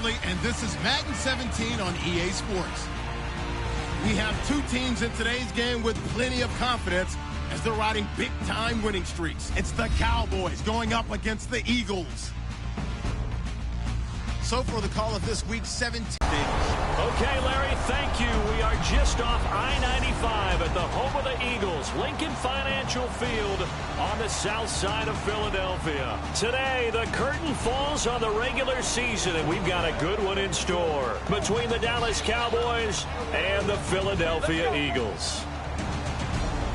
Bradley, and this is Madden 17 on EA Sports. We have two teams in today's game with plenty of confidence as they're riding big-time winning streaks. It's the Cowboys going up against the Eagles. So for the call of this week's 17. Okay, Larry, thank you. We are just off I-95 at the home of the Eagles, Lincoln Financial Field on the south side of Philadelphia. Today, the curtain falls on the regular season, and we've got a good one in store between the Dallas Cowboys and the Philadelphia Eagles.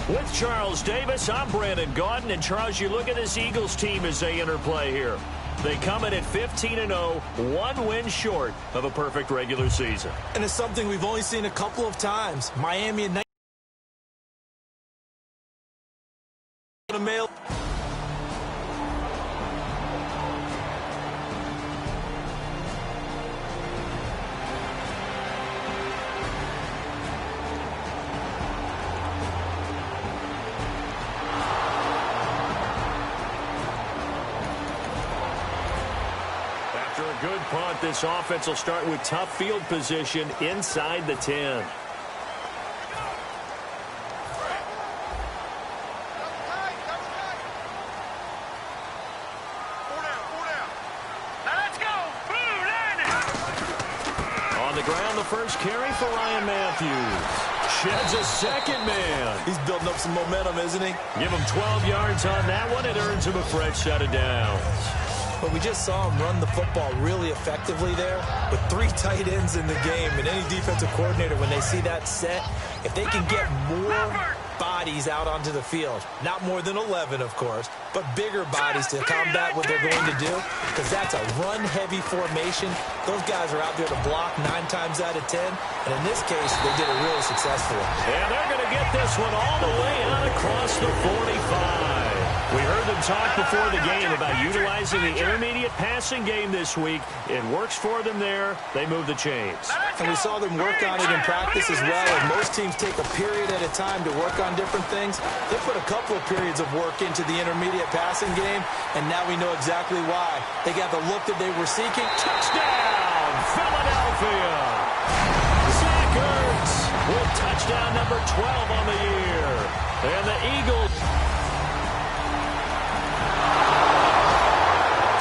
With Charles Davis, I'm Brandon Gaudin, and Charles, you look at this Eagles team as they interplay here. They come in at 15-0, one win short of a perfect regular season. And it's something we've only seen a couple of times. Miami and Good punt. This offense will start with tough field position inside the 10. On the ground, the first carry for Ryan Matthews. Sheds a second man. He's building up some momentum, isn't he? Give him 12 yards on that one. It earns him a fresh set of downs. But we just saw him run the football really effectively there with 3 tight ends in the game. And any defensive coordinator, when they see that set, if they can get more bodies out onto the field, not more than 11, of course, but bigger bodies to combat what they're going to do, because that's a run-heavy formation. Those guys are out there to block 9 times out of 10. And in this case, they did it really successfully. And they're going to get this one all the way out across the 45. We heard them talk before the game about utilizing the intermediate passing game this week. It works for them there. They move the chains. And we saw them work on it in practice as well. And most teams take a period at a time to work on different things. They put a couple of periods of work into the intermediate passing game, and now we know exactly why. They got the look that they were seeking. Touchdown, Philadelphia! Zach Ertz with touchdown number 12 on the year. And the Eagles...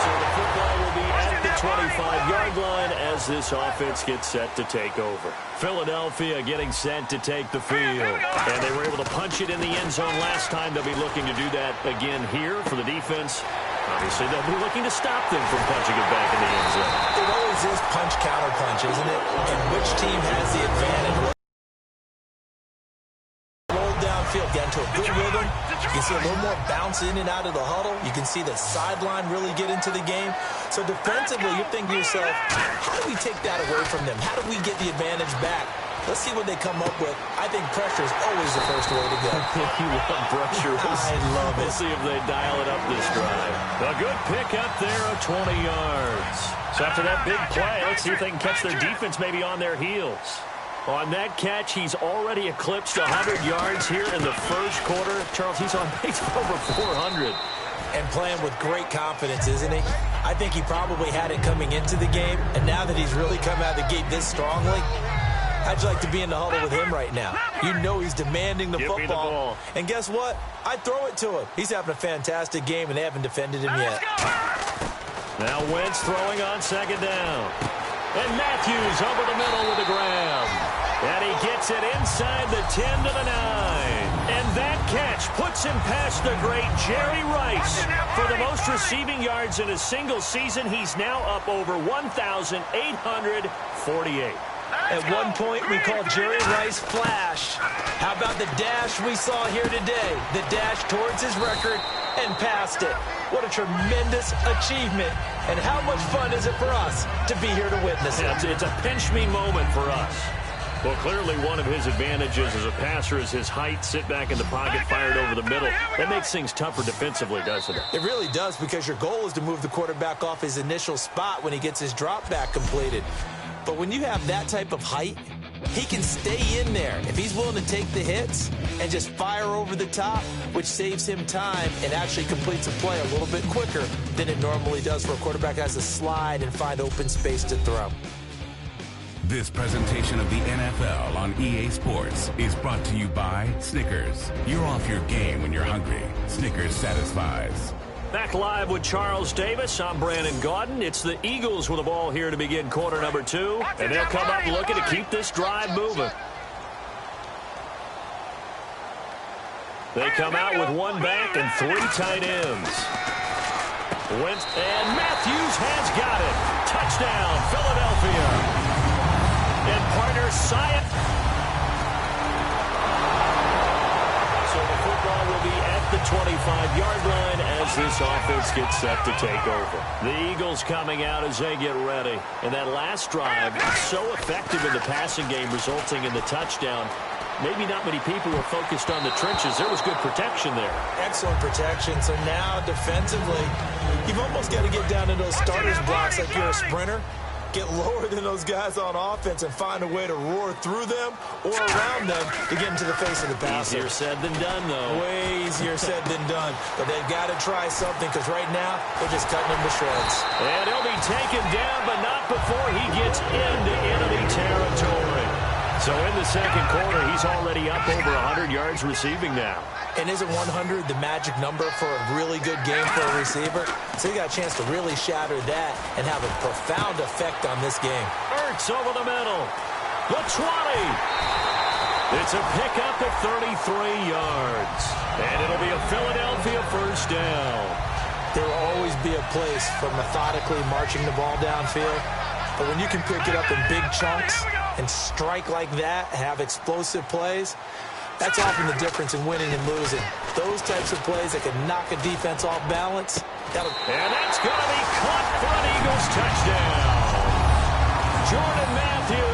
So the football will be at the 25-yard line as this offense gets set to take over. Philadelphia getting set to take the field. And they were able to punch it in the end zone last time. They'll be looking to do that again here for the defense. Obviously, they'll be looking to stop them from punching it back in the end zone. It always is punch-counter-punch, isn't it? And which team has the advantage? Roll downfield, get into a good rhythm. You can see a little more bounce in and out of the huddle. You can see the sideline really get into the game. So defensively, you're thinking to yourself, how do we take that away from them? How do we get the advantage back? Let's see what they come up with. I think pressure is always the first way to go. You love pressure. I love it. We'll see if they dial it up this drive. A good pick up there of 20 yards. So after that big play, let's see if they can catch their defense maybe on their heels. On that catch, he's already eclipsed 100 yards here in the first quarter. Charles, he's on pace for over 400. And playing with great confidence, isn't he? I think he probably had it coming into the game, and now that he's really come out of the gate this strongly, how'd you like to be in the huddle with him right now? You know he's demanding the football. And guess what? I'd throw it to him. He's having a fantastic game, and they haven't defended him yet. Now Wentz throwing on second down. And Matthews over the middle with the grab. And he gets it inside the 10 to the 9. And that catch puts him past the great Jerry Rice. For the most receiving yards in a single season, he's now up over 1,848. At one point, we called Jerry Rice Flash. How about the dash we saw here today? The dash towards his record and past it. What a tremendous achievement. And how much fun is it for us to be here to witness it? It's a pinch-me moment for us. Well, clearly one of his advantages as a passer is his height, sit back in the pocket, fired over the middle. That makes things tougher defensively, doesn't it? It really does, because your goal is to move the quarterback off his initial spot when he gets his drop back completed. But when you have that type of height he can stay in there if he's willing to take the hits and just fire over the top, which saves him time and actually completes a play a little bit quicker than it normally does for a quarterback that has to slide and find open space to throw. This presentation of the NFL on EA Sports is brought to you by Snickers. You're off your game when you're hungry. Snickers satisfies. Back live with Charles Davis. I'm Brandon Gaudin. It's the Eagles with the ball here to begin quarter number 2. And they'll come up looking to keep this drive moving. They come out with one back and 3 tight ends. Wentz and Matthews has got it. Touchdown, Philadelphia. And partner Syatt. So the football will be at the 25-yard line as this offense gets set to take over. The Eagles coming out as they get ready. And that last drive, so effective in the passing game, resulting in the touchdown. Maybe not many people were focused on the trenches. There was good protection there. Excellent protection. So now defensively, you've almost got to get down to those starters blocks like you're a sprinter. Get lower than those guys on offense and find a way to roar through them or around them to get into the face of the passer. Easier said than done, though. Way easier said than done. But they've got to try something because right now they're just cutting him to shreds. And he'll be taken down, but not before he gets into enemy territory. So in the second quarter, he's already up over 100 yards receiving now. And isn't 100 the magic number for a really good game for a receiver? So he got a chance to really shatter that and have a profound effect on this game. Ertz over the middle. The 20. It's a pickup at 33 yards. And it'll be a Philadelphia first down. There will always be a place for methodically marching the ball downfield. But when you can pick it up in big chunks and strike like that, have explosive plays, that's often the difference in winning and losing. Those types of plays that can knock a defense off balance. And that's going to be caught for an Eagles touchdown. Jordan Matthews.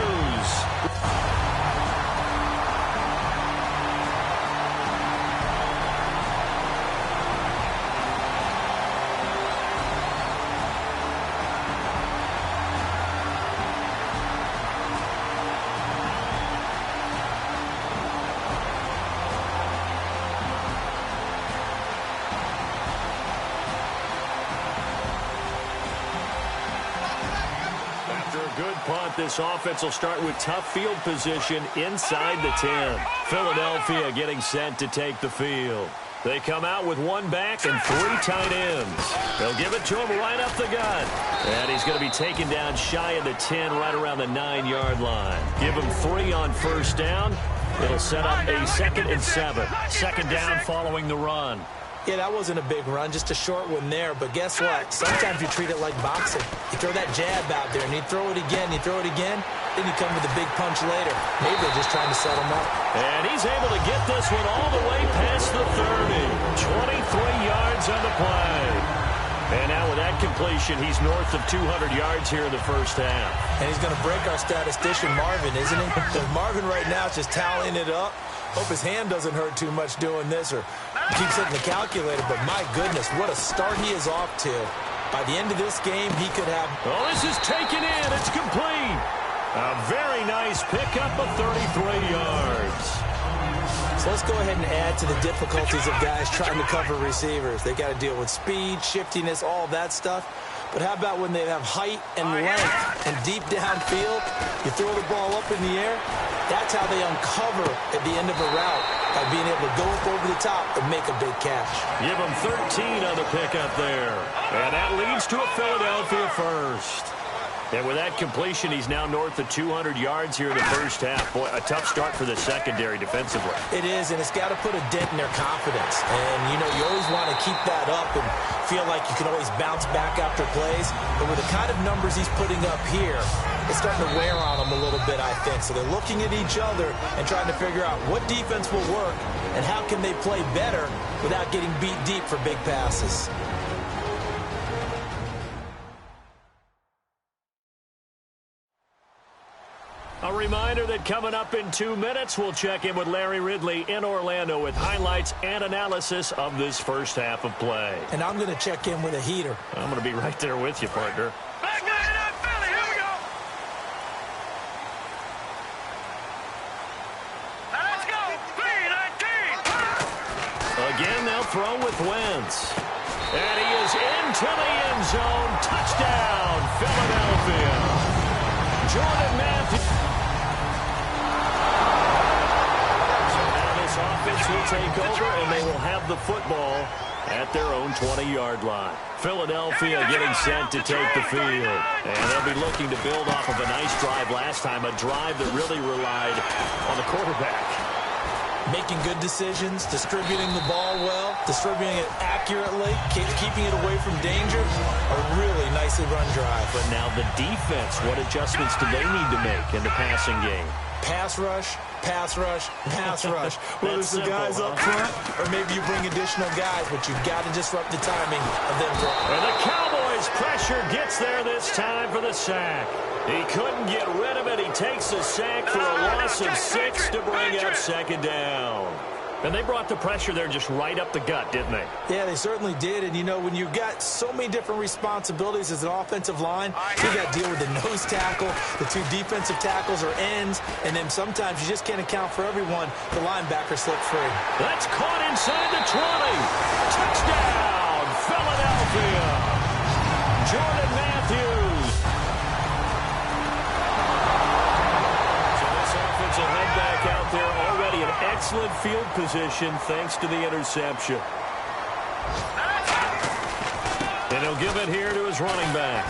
This offense will start with tough field position inside the 10. Philadelphia getting set to take the field. They come out with one back and 3 tight ends. They'll give it to him right up the gut. And he's going to be taken down shy of the 10, right around the 9-yard line. Give him 3 on first down. It'll set up a 2nd and 7. Second down following the run. Yeah, that wasn't a big run, just a short one there. But guess what? Sometimes you treat it like boxing. You throw that jab out there, and you throw it again, then you come with a big punch later. Maybe they're just trying to set him up. And he's able to get this one all the way past the 30. 23 yards on the play. And now with that completion, he's north of 200 yards here in the first half. And he's going to break our statistician, Marvin, isn't he? Because Marvin right now is just tallying it up. Hope his hand doesn't hurt too much doing this or keeps hitting the calculator. But my goodness, what a start he is off to. By the end of this game, he could have... Oh, this is taken in. It's complete. A very nice pickup of 33 yards. So let's go ahead and add to the difficulties of guys trying to cover receivers. They got to deal with speed, shiftiness, all that stuff. But how about when they have height and length and deep downfield? You throw the ball up in the air. That's how they uncover at the end of a route, by being able to go up over the top and make a big catch. Give them 13 on the pickup there. And that leads to a Philadelphia first. And with that completion, he's now north of 200 yards here in the first half. Boy, a tough start for the secondary defensively. It is, and it's got to put a dent in their confidence. And, you know, you always want to keep that up and feel like you can always bounce back after plays. But with the kind of numbers he's putting up here, it's starting to wear on them a little bit, I think. So they're looking at each other and trying to figure out what defense will work and how can they play better without getting beat deep for big passes. A reminder that coming up in 2 minutes, we'll check in with Larry Ridley in Orlando with highlights and analysis of this first half of play. And I'm going to check in with a heater. I'm going to be right there with you, partner. throw with Wentz. And he is into the end zone. Touchdown, Philadelphia. Jordan Matthews. So now this offense will take over, and they will have the football at their own 20-yard line. Philadelphia getting set to take the field. And they'll be looking to build off of a nice drive last time, a drive that really relied on the quarterback. Making good decisions, distributing the ball well, distributing it accurately, keeping it away from danger. A really nicely run drive. But now the defense, what adjustments do they need to make in the passing game? Pass rush, pass rush, pass rush. Whether it's the guys up front or maybe you bring additional guys, but you've got to disrupt the timing of them. And the Cowboys' pressure gets there this time for the sack. He couldn't get rid of it. He takes a sack for a loss of 6 to bring up second down. And they brought the pressure there just right up the gut, didn't they? Yeah, they certainly did. And, you know, when you've got so many different responsibilities as an offensive line, you got to deal with the nose tackle, the 2 defensive tackles or ends, and then sometimes you just can't account for everyone. The linebacker slipped free. That's caught inside the 20. Touchdown, Philadelphia. Jordan Matthews. So this offensive head back out there already in excellent field position thanks to the interception. And he'll give it here to his running back.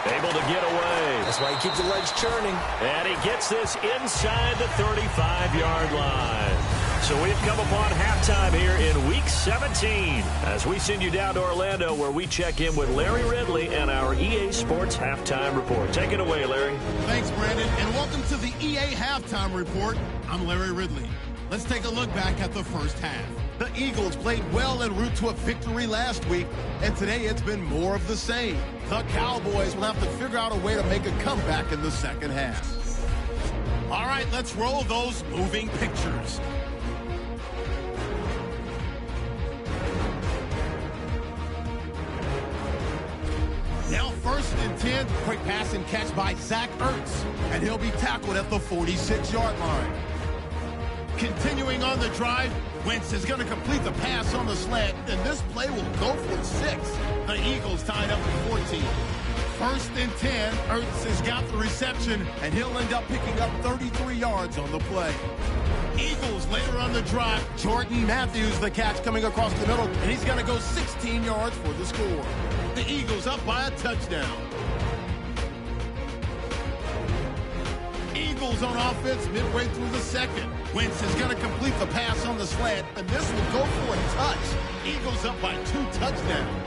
Able to get away. That's why he keeps the legs churning. And he gets this inside the 35-yard line. So we've come upon halftime here in Week 17 as we send you down to Orlando where we check in with Larry Ridley and our EA Sports Halftime Report. Take it away, Larry. Thanks, Brandon, and welcome to the EA Halftime Report. I'm Larry Ridley. Let's take a look back at the first half. The Eagles played well en route to a victory last week, and today it's been more of the same. The Cowboys will have to figure out a way to make a comeback in the second half. All right, let's roll those moving pictures. Now 1st and 10, quick pass and catch by Zach Ertz, and he'll be tackled at the 46-yard line. Continuing on the drive, Wentz is going to complete the pass on the slant, and this play will go for 6. The Eagles tied up at 14. 1st and 10, Ertz has got the reception, and he'll end up picking up 33 yards on the play. Eagles later on the drive, Jordan Matthews the catch coming across the middle, and he's going to go 16 yards for the score. The Eagles up by a touchdown. Eagles on offense midway through the second. Wentz is going to complete the pass on the slant, and this will go for a touch. Eagles up by 2 touchdowns.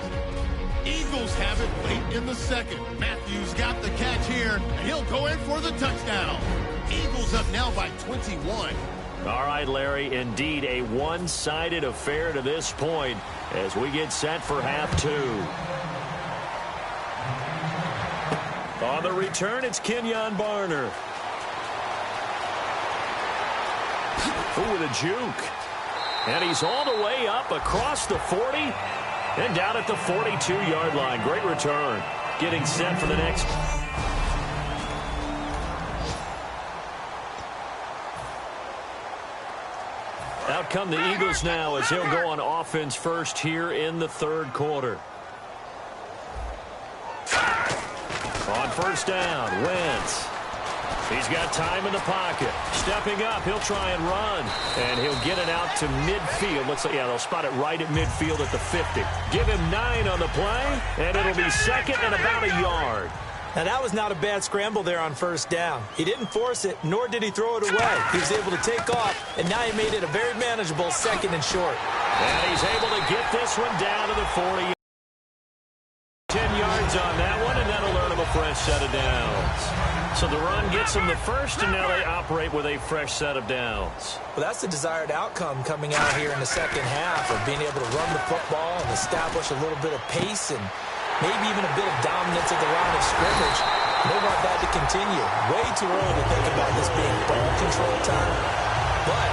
Eagles have it late in the second. Matthews got the catch here, and he'll go in for the touchdown. Eagles up now by 21. All right, Larry, indeed a one-sided affair to this point as we get set for half 2. On the return, it's Kenyon Barner. Ooh, with a juke. And he's all the way up across the 40 and down at the 42-yard line. Great return. Getting set for the next. Out come the Eagles now as he'll go on offense first here in the 3rd quarter. On 1st down, Wentz. He's got time in the pocket. Stepping up, he'll try and run. And he'll get it out to midfield. Looks like, yeah, they'll spot it right at midfield at the 50. Give him 9 on the play, and it'll be 2nd and about a yard. Now, that was not a bad scramble there on 1st down. He didn't force it, nor did he throw it away. He was able to take off, and now he made it a very manageable 2nd and short. And he's able to get this one down to the 40. 10 yards on that one, and that'll earn him a fresh set of downs. So the run gets them the first, and now they operate with a fresh set of downs. Well, that's the desired outcome coming out here in the second half of being able to run the football and establish a little bit of pace and maybe even a bit of dominance at the line of scrimmage. They want that to continue. Way too early to think about this being ball control time. But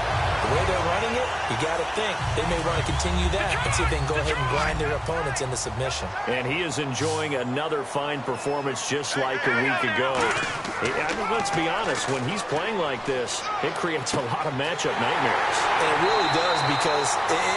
The way they're running it, you got to think they may want to continue that and see if they can go ahead and grind their opponents into submission. And he is enjoying another fine performance just like a week ago. I mean, let's be honest, when he's playing like this, it creates a lot of matchup nightmares. And it really does, because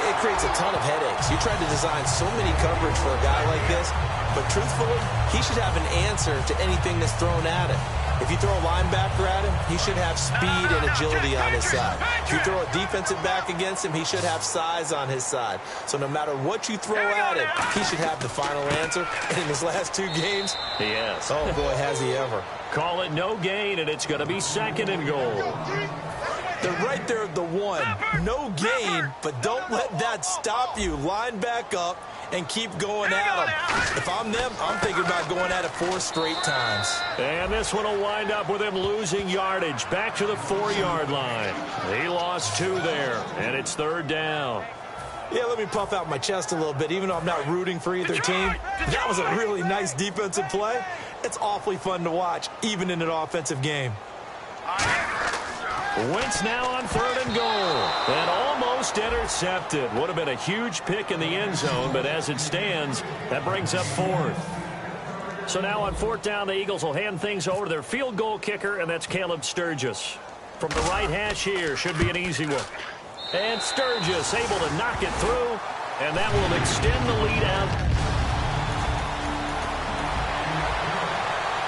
it creates a ton of headaches. You try to design so many coverage for a guy like this, but truthfully, he should have an answer to anything that's thrown at him. If you throw a linebacker at him, he should have speed and agility on his side. If you throw a defensive back against him, he should have size on his side. So no matter what you throw at him, he should have the final answer. And in his last 2 games, he has. Oh, boy, has he ever. Call it no gain, and it's going to be 2nd and goal. They're right there at the 1. No gain, but don't let that stop you. Line back up and keep going at them. If I'm them, I'm thinking about going at it 4 straight times. And this one will wind up with him losing yardage back to the 4-yard line. He lost 2 there, and it's 3rd down. Yeah, let me puff out my chest a little bit, even though I'm not rooting for either team. That was a really nice defensive play. It's awfully fun to watch, even in an offensive game. Wentz now on 3rd and goal. And almost intercepted. Would have been a huge pick in the end zone, but as it stands, that brings up 4th. So now on 4th down, the Eagles will hand things over to their field goal kicker, and that's Caleb Sturgis. From the right hash here, should be an easy one. And Sturgis able to knock it through, and that will extend the lead out.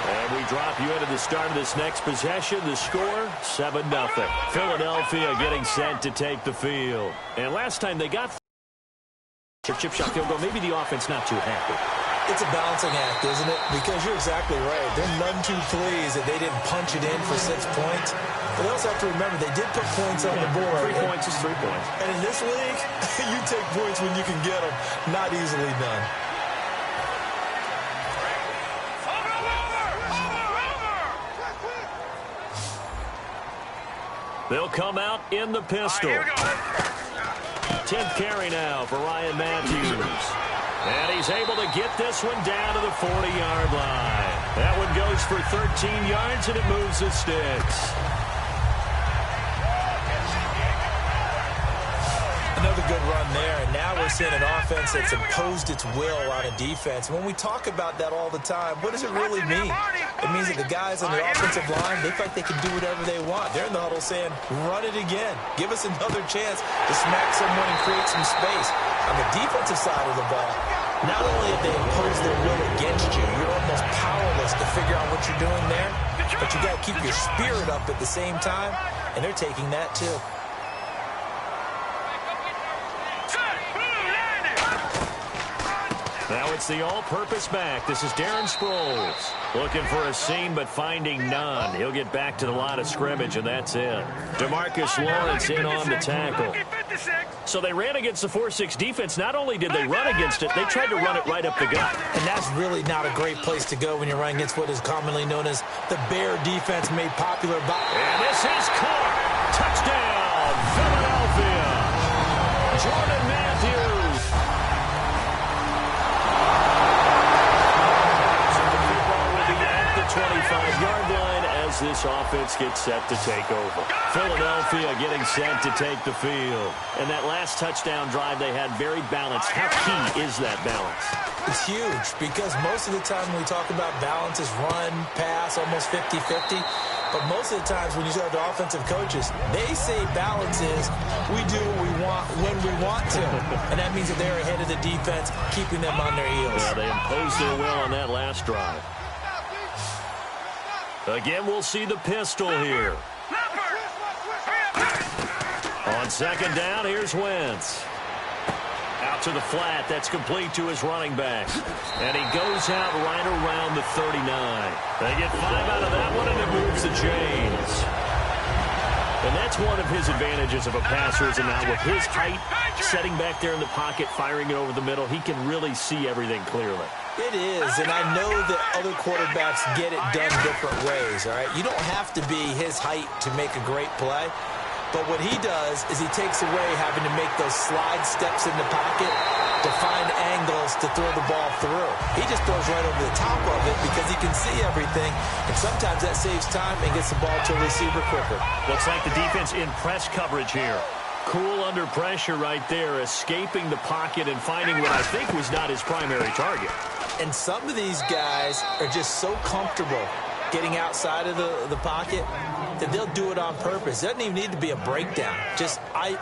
And we drop you into the start of this next possession. The score, 7-0. Philadelphia getting set to take the field. And last time they got their chip shot field goal, maybe the offense not too happy. It's a balancing act, isn't it? Because you're exactly right. They're none too pleased that they didn't punch it in for 6 points. But they also have to remember they did put points on the board. 3 points is 3 points. And in this league, you take points when you can get them. Not easily done. They'll come out in the pistol. 10th carry now for Ryan Matthews. And he's able to get this one down to the 40-yard line. That one goes for 13 yards, and it moves the sticks. Another good run there, and now we're seeing an offense that's imposed its will on a defense. When we talk about that all the time, what does it really mean? It means that the guys on the offensive line, they feel like they can do whatever they want. They're in the huddle saying, run it again. Give us another chance to smack someone and create some space. On the defensive side of the ball, not only have they imposed their will against you, you're almost powerless to figure out what you're doing there, but you got to keep your spirit up at the same time, and they're taking that too. Now it's the all-purpose back. This is Darren Sproles. Looking for a seam, but finding none. He'll get back to the line of scrimmage, and that's it. DeMarcus Lawrence in on the tackle. So they ran against the 4-6 defense. Not only did they run against it, they tried to run it right up the gut. And that's really not a great place to go when you're running against what is commonly known as the bear defense, made popular by... And this is caught. Touchdown, Philadelphia. Jordan Matthews. The 25-yard line as this offense gets set to take over. Philadelphia getting set to take the field. And that last touchdown drive they had very balanced. How key is that balance? It's huge, because most of the time when we talk about balance is run, pass, almost 50-50. But most of the times when you talk to offensive coaches, they say balance is we do what we want when we want to. And that means that they're ahead of the defense, keeping them on their heels. Yeah, they imposed their will on that last drive. Again, we'll see the pistol here. On 2nd down, here's Wentz. Out to the flat. That's complete to his running back. And he goes out right around the 39. They get 5 out of that one, and it moves the chains. And that's one of his advantages of a passer, is now with his height, setting back there in the pocket, firing it over the middle, he can really see everything clearly. It is, and I know that other quarterbacks get it done different ways, all right? You don't have to be his height to make a great play, but what he does is he takes away having to make those slide steps in the pocket to find angles to throw the ball through. He just throws right over the top of it because he can see everything, and sometimes that saves time and gets the ball to a receiver quicker. Looks like the defense in press coverage here. Cool under pressure right there, escaping the pocket and finding what I think was not his primary target. And some of these guys are just so comfortable getting outside of the pocket that they'll do it on purpose. It doesn't even need to be a breakdown.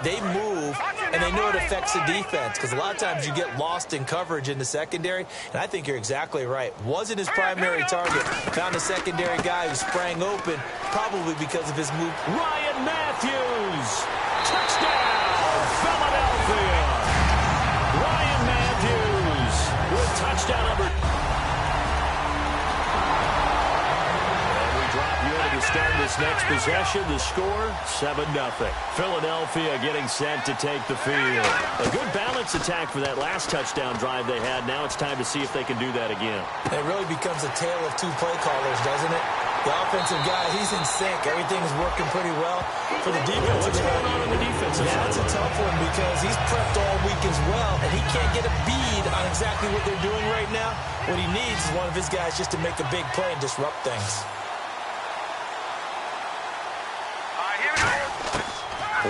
They move, and they know it affects the defense, because a lot of times you get lost in coverage in the secondary, and I think you're exactly right. Wasn't his primary target. Found a secondary guy who sprang open, probably because of his move. Ryan Matthews! Touchdown, Philadelphia! Ryan Matthews with touchdown number. Start this next possession, the score, 7-0. Philadelphia getting set to take the field. A good balanced attack for that last touchdown drive they had. Now it's time to see if they can do that again. It really becomes a tale of two play callers, doesn't it? The offensive guy, he's in sync. Everything's working pretty well. For the defensive what's going on the defensive side? That's a tough one because he's prepped all week as well, and he can't get a bead on exactly what they're doing right now. What he needs is one of his guys just to make a big play and disrupt things.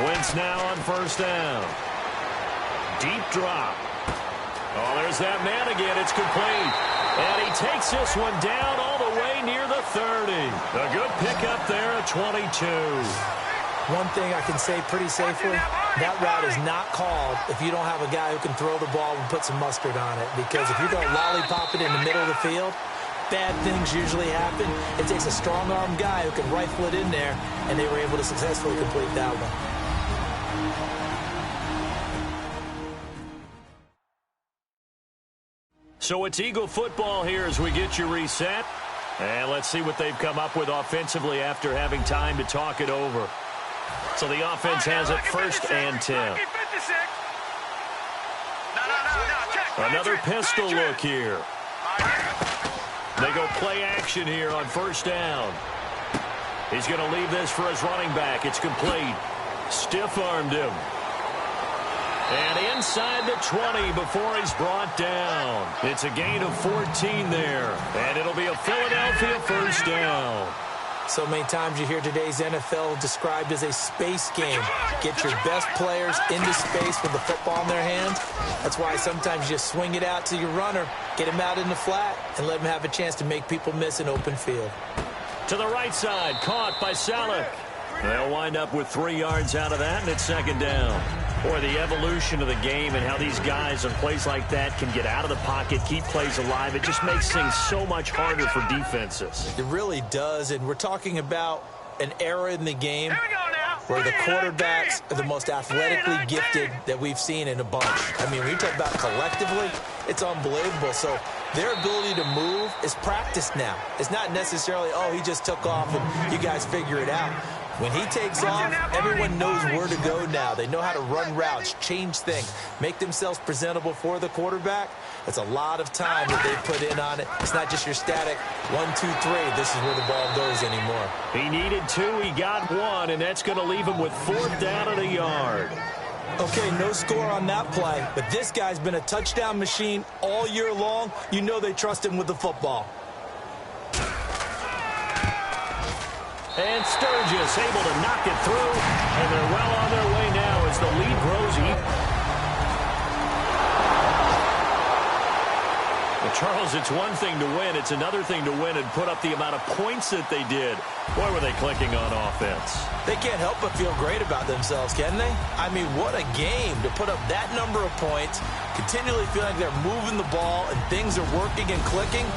Wentz now on first down. Deep drop. Oh, there's that man again. It's complete. And he takes this one down all the way near the 30. A good pickup there at 22. One thing I can say pretty safely, that route is not called if you don't have a guy who can throw the ball and put some mustard on it. Because if you're going to lollipop it in the middle of the field, bad things usually happen. It takes a strong-arm guy who can rifle it in there, and they were able to successfully complete that one. So it's Eagle football here as we get you reset. And let's see what they've come up with offensively after having time to talk it over. So the offense has it first and 10. Another pistol look here. They go play action here on first down. He's going to leave this for his running back. It's complete. Stiff-armed him. And inside the 20 before he's brought down. It's a gain of 14 there. And it'll be a Philadelphia first down. So many times you hear today's NFL described as a space game. Get your best players into space with the football in their hands. That's why sometimes you just swing it out to your runner, get him out in the flat, and let him have a chance to make people miss an open field. To the right side, caught by Salek. They'll wind up with 3 yards out of that, and it's second down. Boy, the evolution of the game and how these guys on plays like that can get out of the pocket, keep plays alive, it just makes things so much harder for defenses. It really does, and we're talking about an era in the game where the quarterbacks are the most athletically gifted that we've seen in a bunch. I mean, when you talk about collectively, it's unbelievable. So their ability to move is practiced now. It's not necessarily, oh, he just took off and you guys figure it out. When he takes off, everyone knows where to go now. They know how to run routes, change things, make themselves presentable for the quarterback. It's a lot of time that they put in on it. It's not just your static 1, 2, 3. This is where the ball goes anymore. He needed 2. He got 1, and that's going to leave him with 4th down and a yard. Okay, no score on that play, but this guy's been a touchdown machine all year long. You know they trust him with the football. And Sturgis able to knock it through, and they're well on their way now as the lead grows. Well, Charles, it's one thing to win. It's another thing to win and put up the amount of points that they did. Boy, were they clicking on offense. They can't help but feel great about themselves, can they? I mean, what a game to put up that number of points, continually feel like they're moving the ball and things are working and clicking.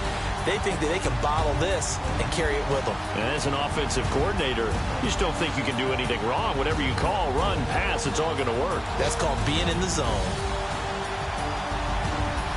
They think that they can bottle this and carry it with them. And as an offensive coordinator, you just don't think you can do anything wrong. Whatever you call, run, pass, it's all going to work. That's called being in the zone.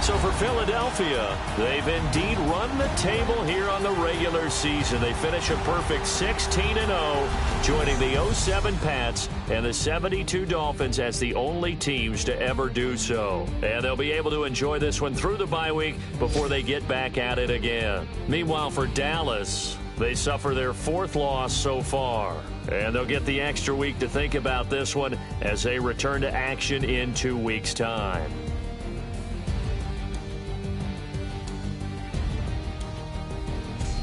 So for Philadelphia, they've indeed run the table here on the regular season. They finish a perfect 16-0, joining the 07 Pats and the 72 Dolphins as the only teams to ever do so. And they'll be able to enjoy this one through the bye week before they get back at it again. Meanwhile, for Dallas, they suffer their 4th loss so far. And they'll get the extra week to think about this one as they return to action in 2 weeks' time.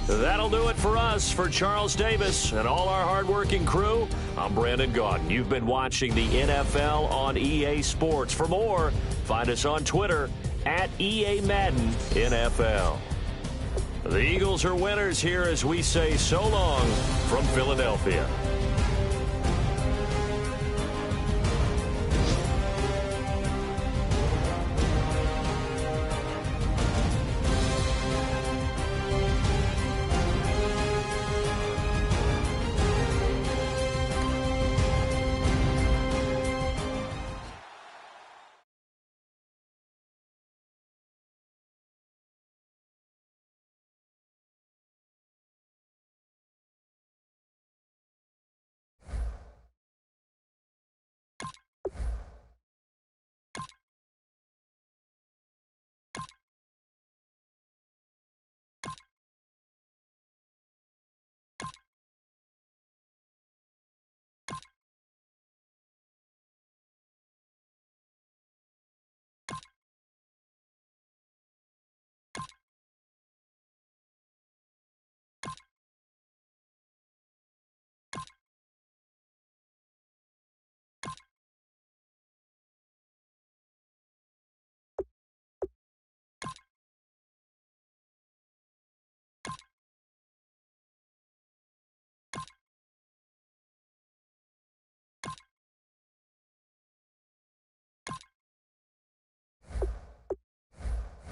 That'll do it for us. For Charles Davis and all our hardworking crew, I'm Brandon Gaudin. You've been watching the NFL on EA Sports. For more, find us on Twitter at EA Madden NFL. The Eagles are winners here as we say so long from Philadelphia.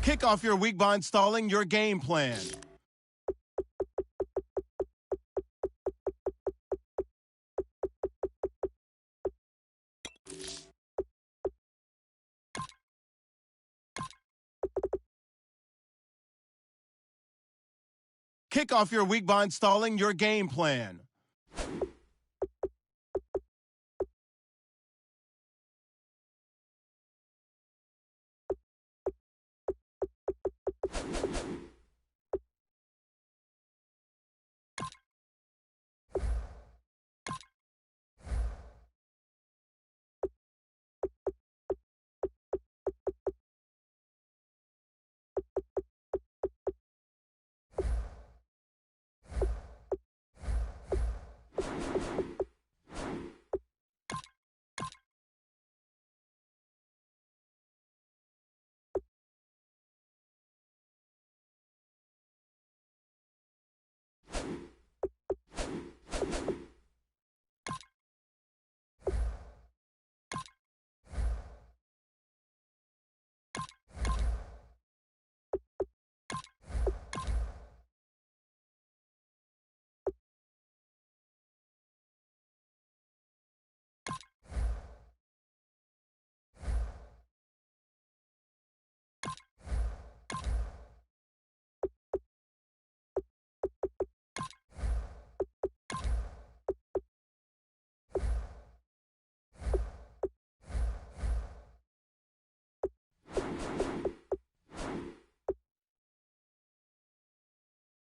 Kick off your week by installing your game plan. Kick off your week by installing your game plan.